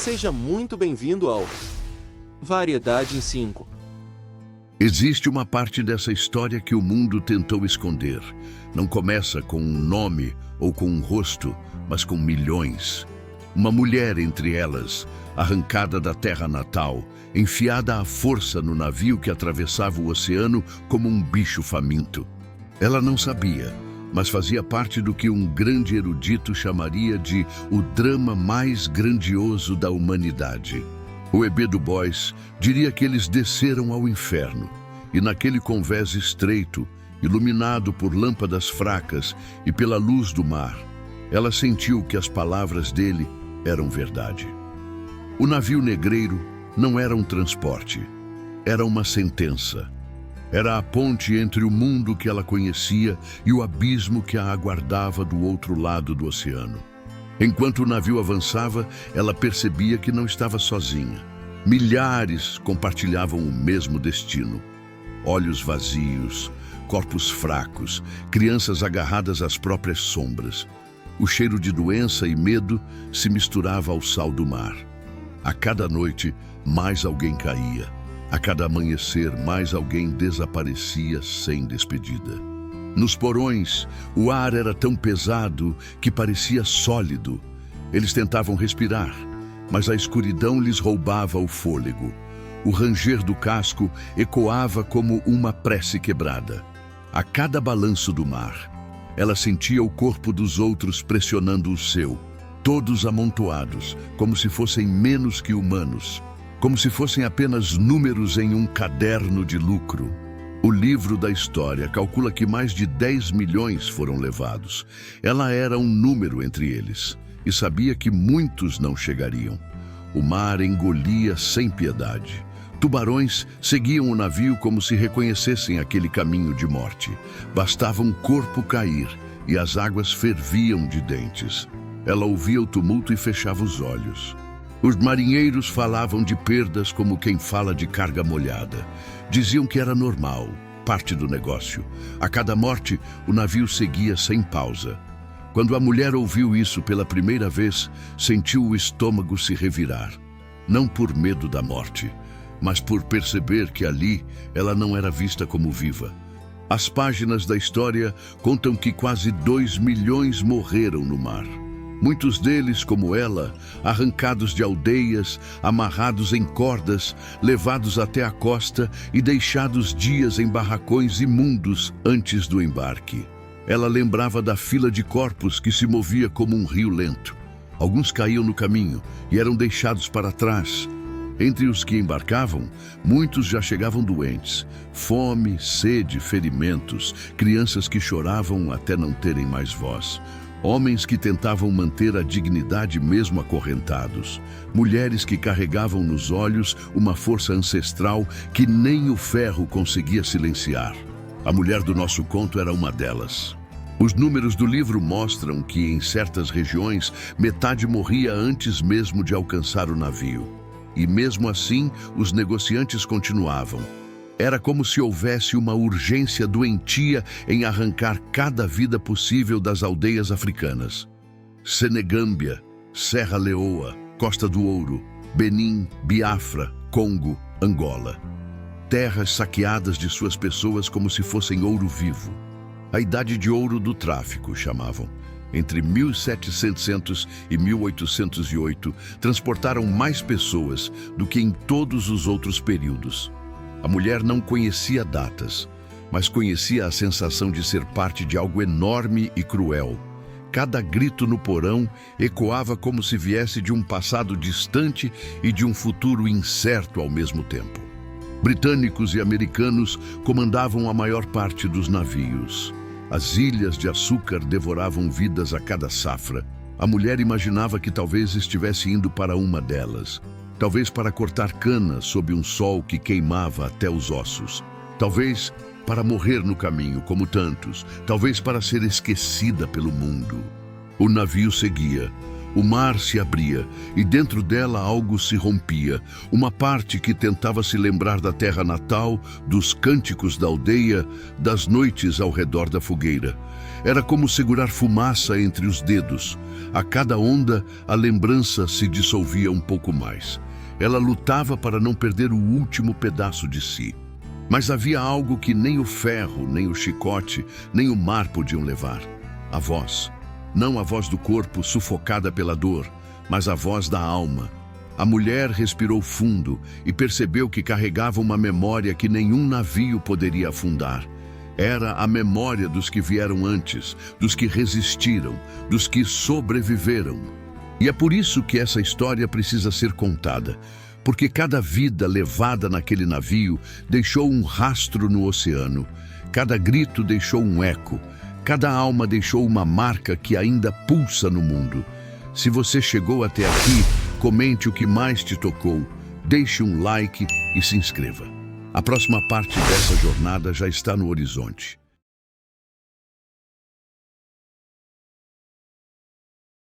Seja muito bem-vindo ao Variedade em 5. Existe uma parte dessa história que o mundo tentou esconder. Não começa com um nome ou com um rosto, mas com milhões. Uma mulher entre elas, arrancada da terra natal, enfiada à força no navio que atravessava o oceano como um bicho faminto. Ela não sabia, mas fazia parte do que um grande erudito chamaria de o drama mais grandioso da humanidade. O E.B. Du Bois diria que eles desceram ao inferno, e naquele convés estreito, iluminado por lâmpadas fracas e pela luz do mar, ela sentiu que as palavras dele eram verdade. O navio negreiro não era um transporte, era uma sentença. Era a ponte entre o mundo que ela conhecia e o abismo que a aguardava do outro lado do oceano. Enquanto o navio avançava, ela percebia que não estava sozinha. Milhares compartilhavam o mesmo destino. Olhos vazios, corpos fracos, crianças agarradas às próprias sombras. O cheiro de doença e medo se misturava ao sal do mar. A cada noite, mais alguém caía. A cada amanhecer, mais alguém desaparecia sem despedida. Nos porões, o ar era tão pesado que parecia sólido. Eles tentavam respirar, mas a escuridão lhes roubava o fôlego. O ranger do casco ecoava como uma prece quebrada. A cada balanço do mar, ela sentia o corpo dos outros pressionando o seu, todos amontoados, como se fossem menos que humanos, como se fossem apenas números em um caderno de lucro. O livro da história calcula que mais de 10 milhões foram levados. Ela era um número entre eles e sabia que muitos não chegariam. O mar engolia sem piedade. Tubarões seguiam o navio como se reconhecessem aquele caminho de morte. Bastava um corpo cair e as águas ferviam de dentes. Ela ouvia o tumulto e fechava os olhos. Os marinheiros falavam de perdas como quem fala de carga molhada. Diziam que era normal, parte do negócio. A cada morte, o navio seguia sem pausa. Quando a mulher ouviu isso pela primeira vez, sentiu o estômago se revirar. Não por medo da morte, mas por perceber que ali ela não era vista como viva. As páginas da história contam que quase 2 milhões morreram no mar. Muitos deles, como ela, arrancados de aldeias, amarrados em cordas, levados até a costa e deixados dias em barracões imundos antes do embarque. Ela lembrava da fila de corpos que se movia como um rio lento. Alguns caíam no caminho e eram deixados para trás. Entre os que embarcavam, muitos já chegavam doentes. Fome, sede, ferimentos, crianças que choravam até não terem mais voz. Homens que tentavam manter a dignidade mesmo acorrentados. Mulheres que carregavam nos olhos uma força ancestral que nem o ferro conseguia silenciar. A mulher do nosso conto era uma delas. Os números do livro mostram que, em certas regiões, metade morria antes mesmo de alcançar o navio. E mesmo assim, os negociantes continuavam. Era como se houvesse uma urgência doentia em arrancar cada vida possível das aldeias africanas. Senegâmbia, Serra Leoa, Costa do Ouro, Benim, Biafra, Congo, Angola. Terras saqueadas de suas pessoas como se fossem ouro vivo. A idade de ouro do tráfico, chamavam. Entre 1700 e 1808, transportaram mais pessoas do que em todos os outros períodos. A mulher não conhecia datas, mas conhecia a sensação de ser parte de algo enorme e cruel. Cada grito no porão ecoava como se viesse de um passado distante e de um futuro incerto ao mesmo tempo. Britânicos e americanos comandavam a maior parte dos navios. As ilhas de açúcar devoravam vidas a cada safra. A mulher imaginava que talvez estivesse indo para uma delas. Talvez para cortar cana sob um sol que queimava até os ossos. Talvez para morrer no caminho, como tantos. Talvez para ser esquecida pelo mundo. O navio seguia. O mar se abria e dentro dela algo se rompia. Uma parte que tentava se lembrar da terra natal, dos cânticos da aldeia, das noites ao redor da fogueira. Era como segurar fumaça entre os dedos. A cada onda, a lembrança se dissolvia um pouco mais. Ela lutava para não perder o último pedaço de si. Mas havia algo que nem o ferro, nem o chicote, nem o mar podiam levar. A voz. Não a voz do corpo sufocada pela dor, mas a voz da alma. A mulher respirou fundo e percebeu que carregava uma memória que nenhum navio poderia afundar. Era a memória dos que vieram antes, dos que resistiram, dos que sobreviveram. E é por isso que essa história precisa ser contada, porque cada vida levada naquele navio deixou um rastro no oceano, cada grito deixou um eco, cada alma deixou uma marca que ainda pulsa no mundo. Se você chegou até aqui, comente o que mais te tocou, deixe um like e se inscreva. A próxima parte dessa jornada já está no horizonte.